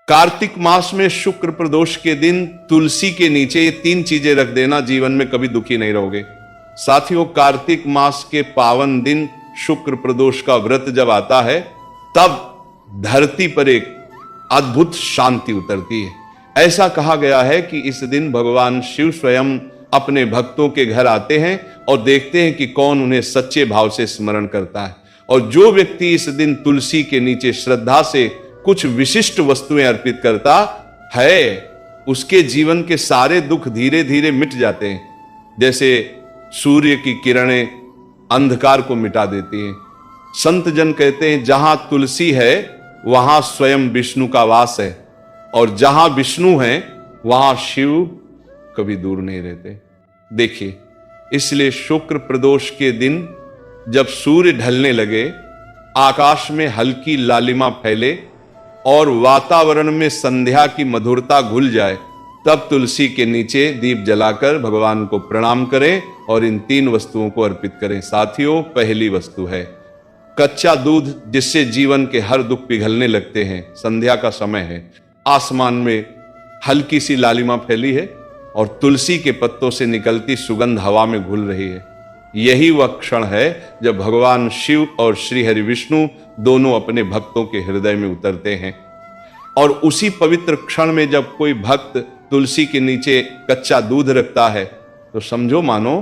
कार्तिक मास में शुक्र प्रदोष के दिन तुलसी के नीचे ये 3 चीजें रख देना, जीवन में कभी दुखी नहीं रहोगे। साथियों, कार्तिक मास के पावन दिन शुक्र प्रदोष का व्रत जब आता है, तब धरती पर एक अद्भुत शांति उतरती है। ऐसा कहा गया है कि इस दिन भगवान शिव स्वयं अपने भक्तों के घर आते हैं और देखते हैं कि कौन उन्हें सच्चे भाव से स्मरण करता है। और जो व्यक्ति इस दिन तुलसी के नीचे श्रद्धा से कुछ विशिष्ट वस्तुएं अर्पित करता है, उसके जीवन के सारे दुख धीरे धीरे मिट जाते हैं। जैसे सूर्य की किरणें अंधकार को मिटा देती हैं। संत जन कहते हैं, जहां तुलसी है वहां स्वयं विष्णु का वास है, और जहां विष्णु है वहां शिव कभी दूर नहीं रहते। देखिए, इसलिए शुक्र प्रदोष के दिन जब सूर्य ढलने लगे, आकाश में हल्की लालिमा फैले और वातावरण में संध्या की मधुरता घुल जाए, तब तुलसी के नीचे दीप जलाकर भगवान को प्रणाम करें और इन 3 वस्तुओं को अर्पित करें। साथियों, पहली वस्तु है कच्चा दूध, जिससे जीवन के हर दुख पिघलने लगते हैं। संध्या का समय है, आसमान में हल्की सी लालिमा फैली है और तुलसी के पत्तों से निकलती सुगंध हवा में घुल रही है। यही वह क्षण है जब भगवान शिव और श्री हरि विष्णु दोनों अपने भक्तों के हृदय में उतरते हैं। और उसी पवित्र क्षण में जब कोई भक्त तुलसी के नीचे कच्चा दूध रखता है, तो समझो मानो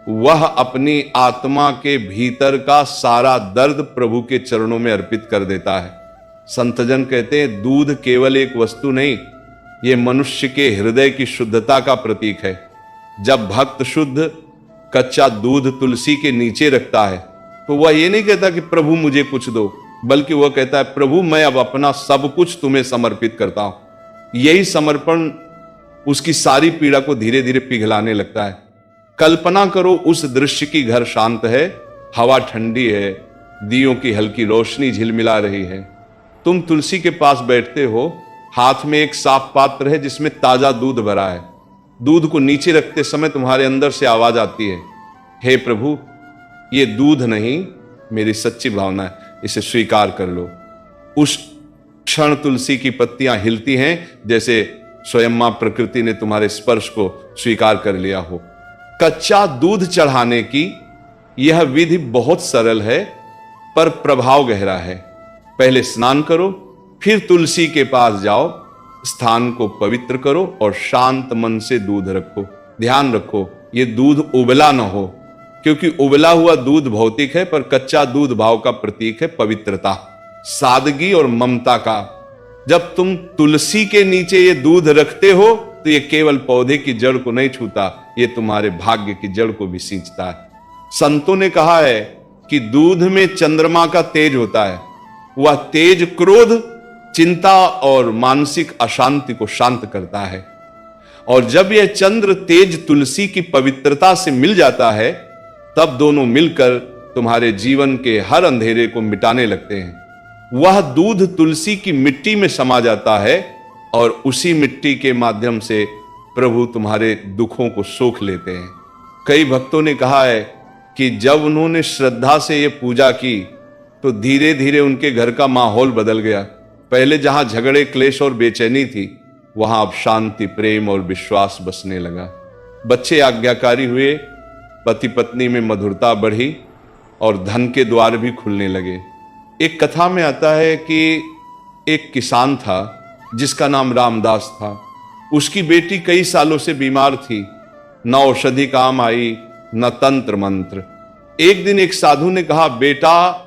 वह अपनी आत्मा के भीतर का सारा दर्द प्रभु के चरणों में अर्पित कर देता है। संतजन कहते हैं, दूध केवल एक वस्तु नहीं, ये मनुष्य के हृदय की शुद्धता का प्रतीक है। जब भक्त शुद्ध कच्चा दूध तुलसी के नीचे रखता है, तो वह ये नहीं कहता कि प्रभु मुझे कुछ दो, बल्कि वह कहता है, प्रभु मैं अब अपना सब कुछ तुम्हें समर्पित करता हूं। यही समर्पण उसकी सारी पीड़ा को धीरे धीरे पिघलाने लगता है। कल्पना करो उस दृश्य की, घर शांत है, हवा ठंडी है, दियों की हल्की रोशनी झिलमिला रही है। तुम तुलसी के पास बैठते हो, हाथ में एक साफ पात्र है जिसमें ताजा दूध भरा है। दूध को नीचे रखते समय तुम्हारे अंदर से आवाज आती है, हे प्रभु, ये दूध नहीं, मेरी सच्ची भावना है, इसे स्वीकार कर लो। उस क्षण तुलसी की पत्तियां हिलती हैं, जैसे स्वयं मां प्रकृति ने तुम्हारे स्पर्श को स्वीकार कर लिया हो। कच्चा दूध चढ़ाने की यह विधि बहुत सरल है, पर प्रभाव गहरा है। पहले स्नान करो, फिर तुलसी के पास जाओ, स्थान को पवित्र करो और शांत मन से दूध रखो। ध्यान रखो, ये दूध उबला न हो, क्योंकि उबला हुआ दूध भौतिक है, पर कच्चा दूध भाव का प्रतीक है, पवित्रता, सादगी और ममता का। जब तुम तुलसी के नीचे ये दूध रखते हो, तो ये केवल पौधे की जड़ को नहीं छूता, ये तुम्हारे भाग्य की जड़ को भी सींचता है। संतों ने कहा है कि दूध में चंद्रमा का तेज होता है। वह तेज क्रोध, चिंता और मानसिक अशांति को शांत करता है। और जब यह चंद्र तेज तुलसी की पवित्रता से मिल जाता है, तब दोनों मिलकर तुम्हारे जीवन के हर अंधेरे को मिटाने लगते हैं। वह दूध तुलसी की मिट्टी में समा जाता है और उसी मिट्टी के माध्यम से प्रभु तुम्हारे दुखों को सोख लेते हैं। कई भक्तों ने कहा है कि जब उन्होंने श्रद्धा से यह पूजा की, तो धीरे धीरे उनके घर का माहौल बदल गया। पहले जहां झगड़े, क्लेश और बेचैनी थी, वहां अब शांति, प्रेम और विश्वास बसने लगा। बच्चे आज्ञाकारी हुए, पति पत्नी में मधुरता बढ़ी और धन के द्वार भी खुलने लगे। एक कथा में आता है कि एक किसान था जिसका नाम रामदास था। उसकी बेटी कई सालों से बीमार थी, न औषधि काम आई, न तंत्र मंत्र। एक दिन एक साधु ने कहा, बेटा,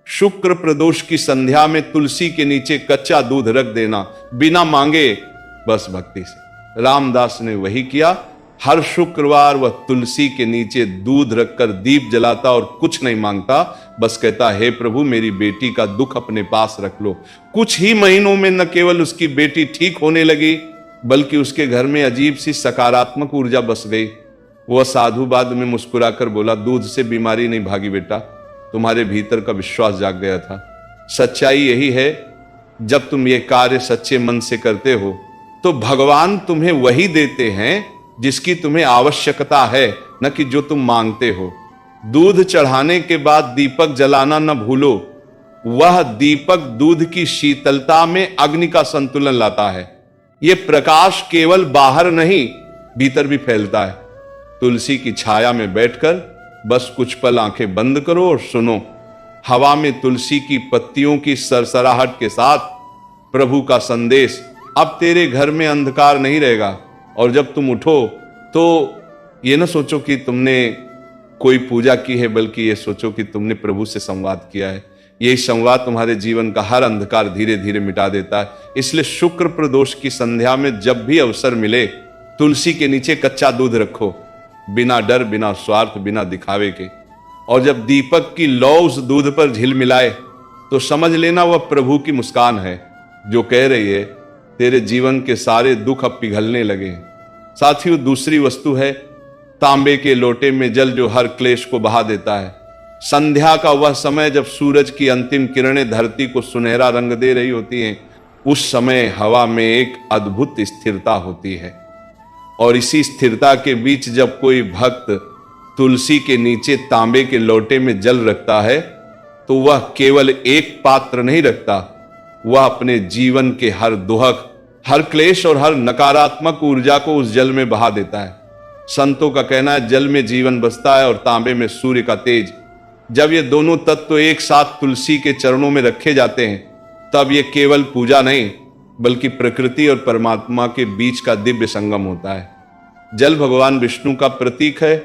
शुक्र प्रदोष की संध्या में तुलसी के नीचे कच्चा दूध रख देना, बिना मांगे, बस भक्ति से। रामदास ने वही किया। हर शुक्रवार वह तुलसी के नीचे दूध रखकर दीप जलाता और कुछ नहीं मांगता, बस कहता, हे प्रभु, मेरी बेटी का दुख अपने पास रख लो। कुछ ही महीनों में न केवल उसकी बेटी ठीक होने लगी, बल्कि उसके घर में अजीब सी सकारात्मक ऊर्जा बस गई। वह साधु बाद में मुस्कुराकर बोला, दूध से बीमारी नहीं भागी बेटा, तुम्हारे भीतर का विश्वास जाग गया था। सच्चाई यही है, जब तुम ये कार्य सच्चे मन से करते हो, तो भगवान तुम्हें वही देते हैं जिसकी तुम्हें आवश्यकता है, न कि जो तुम मांगते हो। दूध चढ़ाने के बाद दीपक जलाना न भूलो, वह दीपक दूध की शीतलता में अग्नि का संतुलन लाता है। यह प्रकाश केवल बाहर नहीं, भीतर भी फैलता है। तुलसी की छाया में बैठकर बस कुछ पल आंखें बंद करो और सुनो। हवा में तुलसी की पत्तियों की सरसराहट के साथ प्रभु का संदेश, अब तेरे घर में अंधकार नहीं रहेगा। और जब तुम उठो तो ये ना सोचो कि तुमने कोई पूजा की है, बल्कि ये सोचो कि तुमने प्रभु से संवाद किया है। यही संवाद तुम्हारे जीवन का हर अंधकार धीरे धीरे मिटा देता है। इसलिए शुक्र प्रदोष की संध्या में जब भी अवसर मिले, तुलसी के नीचे कच्चा दूध रखो, बिना डर, बिना स्वार्थ, बिना दिखावे के। और जब दीपक की लौ उस दूध पर झिलमिलाए तो समझ लेना वह प्रभु की मुस्कान है, जो कह रही है तेरे जीवन के सारे दुख अब पिघलने लगे हैं। साथियों, दूसरी वस्तु है तांबे के लोटे में जल, जो हर क्लेश को बहा देता है। संध्या का वह समय जब सूरज की अंतिम किरणें धरती को सुनहरा रंग दे रही होती हैं, उस समय हवा में एक अद्भुत स्थिरता होती है। और इसी स्थिरता के बीच जब कोई भक्त तुलसी के नीचे तांबे के लोटे में जल रखता है, तो वह केवल एक पात्र नहीं रखता, वह अपने जीवन के हर दुहक, हर क्लेश और हर नकारात्मक ऊर्जा को उस जल में बहा देता है। संतों का कहना है, जल में जीवन बसता है और तांबे में सूर्य का तेज। जब ये दोनों तत्व एक साथ तुलसी के चरणों में रखे जाते हैं, तब ये केवल पूजा नहीं, बल्कि प्रकृति और परमात्मा के बीच का दिव्य संगम होता है। जल भगवान विष्णु का प्रतीक है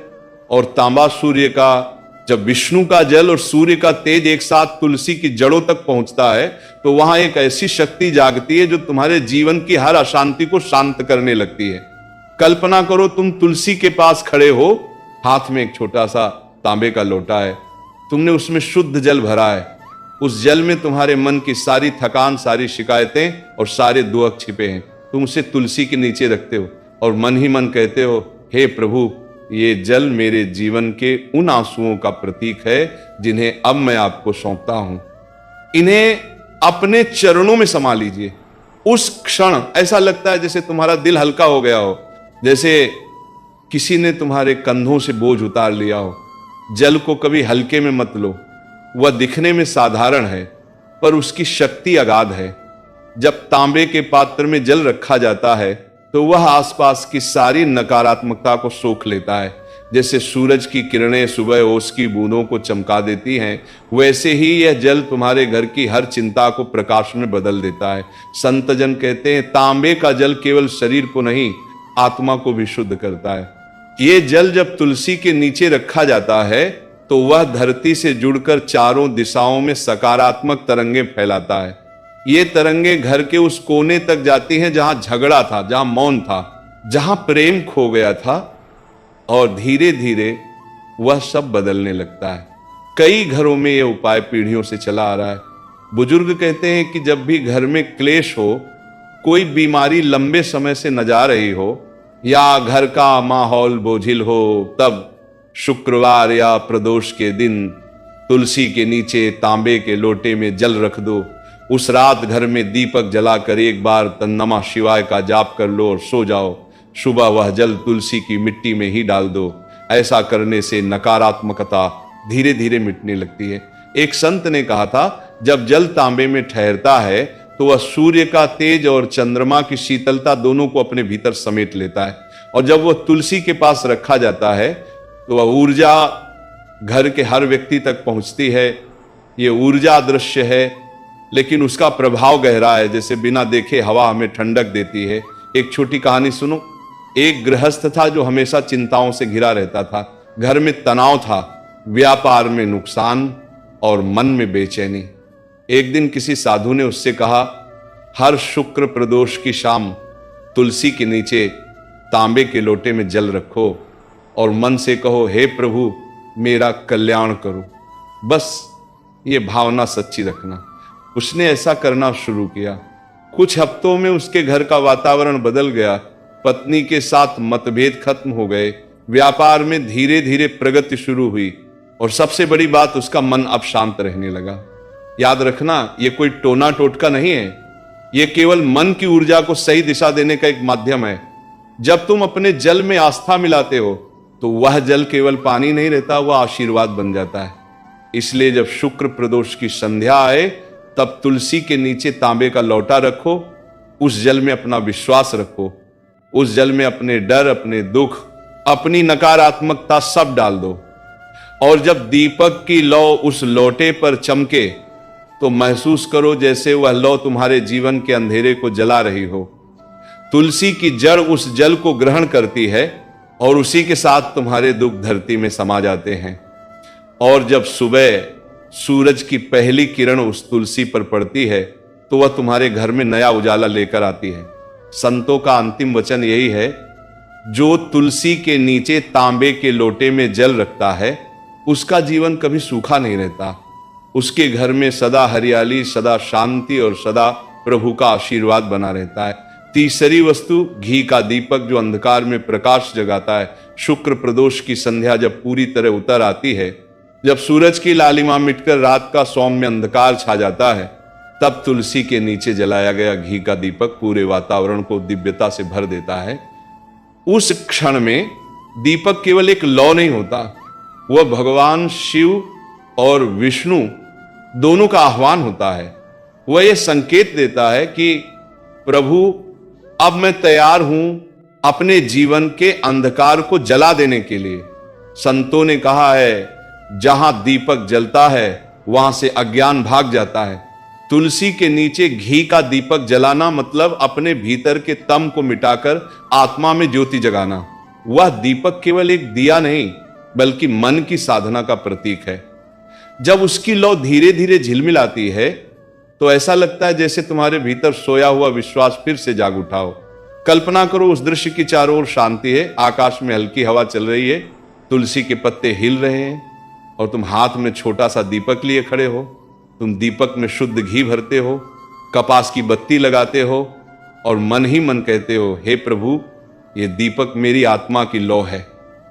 और तांबा सूर्य का। जब विष्णु का जल और सूर्य का तेज एक साथ तुलसी की जड़ों तक पहुंचता है, तो वहां एक ऐसी शक्ति जागती है जो तुम्हारे जीवन की हर अशांति को शांत करने लगती है। कल्पना करो, तुम तुलसी के पास खड़े हो, हाथ में एक छोटा सा तांबे का लोटा है, तुमने उसमें शुद्ध जल भरा है। उस जल में तुम्हारे मन की सारी थकान, सारी शिकायतें और सारे दुख छिपे हैं। तुम उसे तुलसी के नीचे रखते हो और मन ही मन कहते हो, हे प्रभु, ये जल मेरे जीवन के उन आंसुओं का प्रतीक है जिन्हें अब मैं आपको सौंपता हूं। इन्हें अपने चरणों में समा लीजिए। उस क्षण ऐसा लगता है जैसे तुम्हारा दिल हल्का हो गया हो, जैसे किसी ने तुम्हारे कंधों से बोझ उतार लिया हो। जल को कभी हल्के में मत लो। वह दिखने में साधारण है, पर उसकी शक्ति अगाध है। जब तांबे के पात्र में जल रखा जाता है, तो वह आसपास की सारी नकारात्मकता को सोख लेता है। जैसे सूरज की किरणें सुबह ओस की बूंदों को चमका देती हैं, वैसे ही यह जल तुम्हारे घर की हर चिंता को प्रकाश में बदल देता है। संत जन कहते हैं, तांबे का जल केवल शरीर को नहीं, आत्मा को भी शुद्ध करता है। ये जल जब तुलसी के नीचे रखा जाता है, तो वह धरती से जुड़कर चारों दिशाओं में सकारात्मक तरंगे फैलाता है। ये तरंगे घर के उस कोने तक जाती हैं जहां झगड़ा था, जहां मौन था, जहां प्रेम खो गया था, और धीरे धीरे वह सब बदलने लगता है। कई घरों में यह उपाय पीढ़ियों से चला आ रहा है। बुजुर्ग कहते हैं कि जब भी घर में क्लेश हो, कोई बीमारी लंबे समय से न जा रही हो, या घर का माहौल बोझिल हो, तब शुक्रवार या प्रदोष के दिन तुलसी के नीचे तांबे के लोटे में जल रख दो। उस रात घर में दीपक जलाकर एक बार तन्नमा शिवाय का जाप कर लो और सो जाओ। सुबह वह जल तुलसी की मिट्टी में ही डाल दो। ऐसा करने से नकारात्मकता धीरे धीरे मिटने लगती है। एक संत ने कहा था, जब जल तांबे में ठहरता है, तो वह सूर्य का तेज और चंद्रमा की शीतलता दोनों को अपने भीतर समेट लेता है। और जब वह तुलसी के पास रखा जाता है, तो वह ऊर्जा घर के हर व्यक्ति तक पहुंचती है। ये ऊर्जा अदृश्य है, लेकिन उसका प्रभाव गहरा है। जैसे बिना देखे हवा हमें ठंडक देती है। एक छोटी कहानी सुनो। एक गृहस्थ था जो हमेशा चिंताओं से घिरा रहता था। घर में तनाव था, व्यापार में नुकसान और मन में बेचैनी। एक दिन किसी साधु ने उससे कहा, हर शुक्र प्रदोष की शाम तुलसी के नीचे तांबे के लोटे में जल रखो और मन से कहो, हे प्रभु, मेरा कल्याण करो। बस ये भावना सच्ची रखना। उसने ऐसा करना शुरू किया। कुछ हफ्तों में उसके घर का वातावरण बदल गया। पत्नी के साथ मतभेद खत्म हो गए, व्यापार में धीरे धीरे प्रगति शुरू हुई, और सबसे बड़ी बात, उसका मन अब शांत रहने लगा। याद रखना, यह कोई टोना टोटका नहीं है, यह केवल मन की ऊर्जा को सही दिशा देने का एक माध्यम है। जब तुम अपने जल में आस्था मिलाते हो, तो वह जल केवल पानी नहीं रहता, वह आशीर्वाद बन जाता है। इसलिए जब शुक्र प्रदोष की संध्या आए तब तुलसी के नीचे तांबे का लौटा रखो, उस जल में अपना विश्वास रखो, उस जल में अपने डर, अपने दुख, अपनी नकारात्मकता सब डाल दो। और जब दीपक की लौ उस लोटे पर चमके तो महसूस करो जैसे वह लौ तुम्हारे जीवन के अंधेरे को जला रही हो। तुलसी की जड़ उस जल को ग्रहण करती है और उसी के साथ तुम्हारे दुख धरती में समा जाते हैं। और जब सुबह सूरज की पहली किरण उस तुलसी पर पड़ती है तो वह तुम्हारे घर में नया उजाला लेकर आती है। संतों का अंतिम वचन यही है, जो तुलसी के नीचे तांबे के लोटे में जल रखता है उसका जीवन कभी सूखा नहीं रहता। उसके घर में सदा हरियाली, सदा शांति और सदा प्रभु का आशीर्वाद बना रहता है। तीसरी वस्तु घी का दीपक जो अंधकार में प्रकाश जगाता है। शुक्र प्रदोष की संध्या जब पूरी तरह उतर आती है, जब सूरज की लालिमा मिटकर रात का सौम्य अंधकार छा जाता है, तब तुलसी के नीचे जलाया गया घी का दीपक पूरे वातावरण को दिव्यता से भर देता है। उस क्षण में दीपक केवल एक लौ नहीं होता, वह भगवान शिव और विष्णु दोनों का आह्वान होता है। वह यह संकेत देता है कि प्रभु अब मैं तैयार हूं अपने जीवन के अंधकार को जला देने के लिए। संतों ने कहा है, जहां दीपक जलता है वहां से अज्ञान भाग जाता है। तुलसी के नीचे घी का दीपक जलाना मतलब अपने भीतर के तम को मिटाकर आत्मा में ज्योति जगाना। वह दीपक केवल एक दिया नहीं बल्कि मन की साधना का प्रतीक है। जब उसकी लौ धीरे धीरे झिलमिलाती है तो ऐसा लगता है जैसे तुम्हारे भीतर सोया हुआ विश्वास फिर से जाग उठा हो। कल्पना करो उस दृश्य की चारों ओर शांति है, आकाश में हल्की हवा चल रही है, तुलसी के पत्ते हिल रहे हैं और तुम हाथ में छोटा सा दीपक लिए खड़े हो। तुम दीपक में शुद्ध घी भरते हो, कपास की बत्ती लगाते हो और मन ही मन कहते हो, हे प्रभु ये दीपक मेरी आत्मा की लौ है,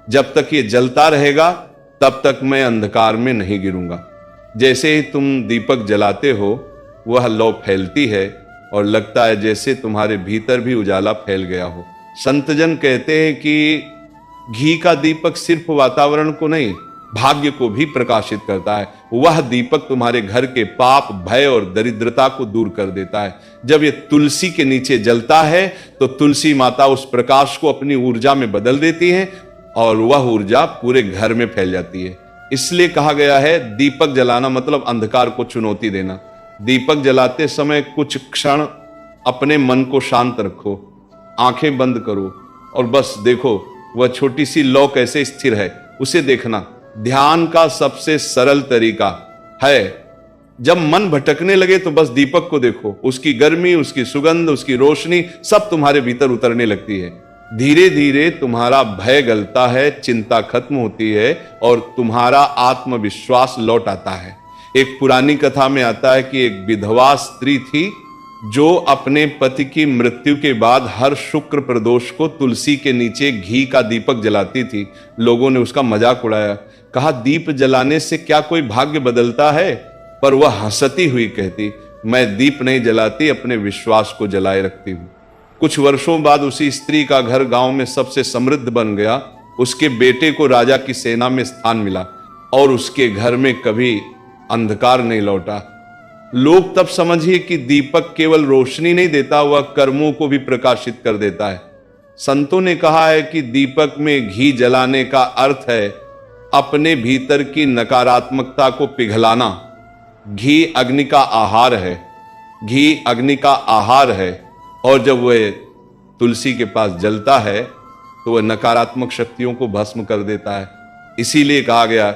जब तक ये जलता रहेगा तब तक मैं अंधकार में नहीं गिरूंगा। जैसे ही तुम दीपक जलाते हो वह लौ फैलती है और लगता है जैसे तुम्हारे भीतर भी उजाला फैल गया हो। संतजन कहते हैं कि घी का दीपक सिर्फ वातावरण को नहीं, भाग्य को भी प्रकाशित करता है। वह दीपक तुम्हारे घर के पाप, भय और दरिद्रता को दूर कर देता है। जब ये तुलसी के नीचे जलता है तो तुलसी माता उस प्रकाश को अपनी ऊर्जा में बदल देती है और वह ऊर्जा पूरे घर में फैल जाती है। इसलिए कहा गया है, दीपक जलाना मतलब अंधकार को चुनौती देना। दीपक जलाते समय कुछ क्षण अपने मन को शांत रखो, आंखें बंद करो और बस देखो वह छोटी सी लौ कैसे स्थिर है, उसे देखना। ध्यान का सबसे सरल तरीका है, जब मन भटकने लगे तो बस दीपक को देखो, उसकी गर्मी, उसकी सुगंध, उसकी रोशनी सब तुम्हारे भीतर उतरने लगती है। धीरे धीरे तुम्हारा भय गलता है, चिंता खत्म होती है और तुम्हारा आत्मविश्वास लौट आता है। एक पुरानी कथा में आता है कि एक विधवा स्त्री थी जो अपने पति की मृत्यु के बाद हर शुक्र प्रदोष को तुलसी के नीचे घी का दीपक जलाती थी। लोगों ने उसका मजाक उड़ाया, कहा दीप जलाने से क्या कोई भाग्य बदलता है? पर वह हंसती हुई कहती, मैं दीप नहीं जलाती, अपने विश्वास को जलाए रखती हूं। कुछ वर्षों बाद उसी स्त्री का घर गांव में सबसे समृद्ध बन गया। उसके बेटे को राजा की सेना में स्थान मिला और उसके घर में कभी अंधकार नहीं लौटा। लोग तब समझिए कि दीपक केवल रोशनी नहीं देता, वह कर्मों को भी प्रकाशित कर देता है। संतों ने कहा है कि दीपक में घी जलाने का अर्थ है अपने भीतर की नकारात्मकता को पिघलाना। घी अग्नि का आहार है, घी अग्नि का आहार है और जब वह तुलसी के पास जलता है तो वह नकारात्मक शक्तियों को भस्म कर देता है। इसीलिए कहा गया,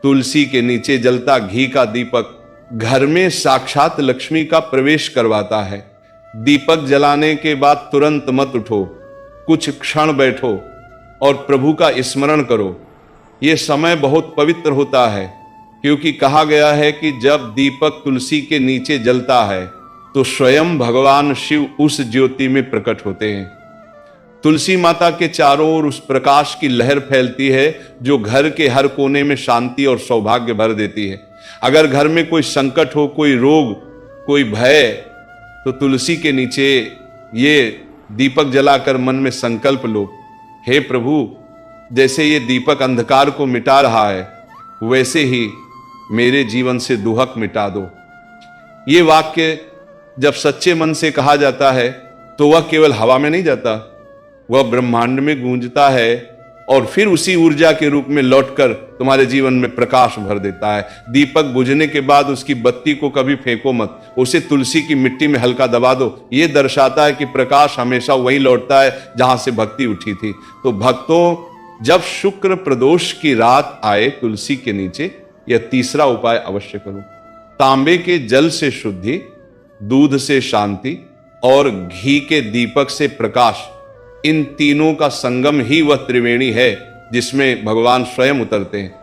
तुलसी के नीचे जलता घी का दीपक घर में साक्षात लक्ष्मी का प्रवेश करवाता है। दीपक जलाने के बाद तुरंत मत उठो, कुछ क्षण बैठो और प्रभु का स्मरण करो। यह समय बहुत पवित्र होता है क्योंकि कहा गया है कि जब दीपक तुलसी के नीचे जलता है तो स्वयं भगवान शिव उस ज्योति में प्रकट होते हैं। तुलसी माता के चारों ओर उस प्रकाश की लहर फैलती है जो घर के हर कोने में शांति और सौभाग्य भर देती है। अगर घर में कोई संकट हो, कोई रोग, कोई भय, तो तुलसी के नीचे ये दीपक जलाकर मन में संकल्प लो, हे प्रभु, जैसे ये दीपक अंधकार को मिटा रहा है वैसे ही मेरे जीवन से दुहक मिटा दो। ये वाक्य जब सच्चे मन से कहा जाता है तो वह केवल हवा में नहीं जाता, वह ब्रह्मांड में गूंजता है और फिर उसी ऊर्जा के रूप में लौटकर तुम्हारे जीवन में प्रकाश भर देता है। दीपक बुझने के बाद उसकी बत्ती को कभी फेंको मत, उसे तुलसी की मिट्टी में हल्का दबा दो। यह दर्शाता है कि प्रकाश हमेशा वहीं लौटता है जहां से भक्ति उठी थी। तो भक्तों, जब शुक्र प्रदोष की रात आए तुलसी के नीचे, यह तीसरा उपाय अवश्य करो। तांबे के जल से शुद्धि, दूध से शांति और घी के दीपक से प्रकाश, इन तीनों का संगम ही वह त्रिवेणी है जिसमें भगवान स्वयं उतरते हैं।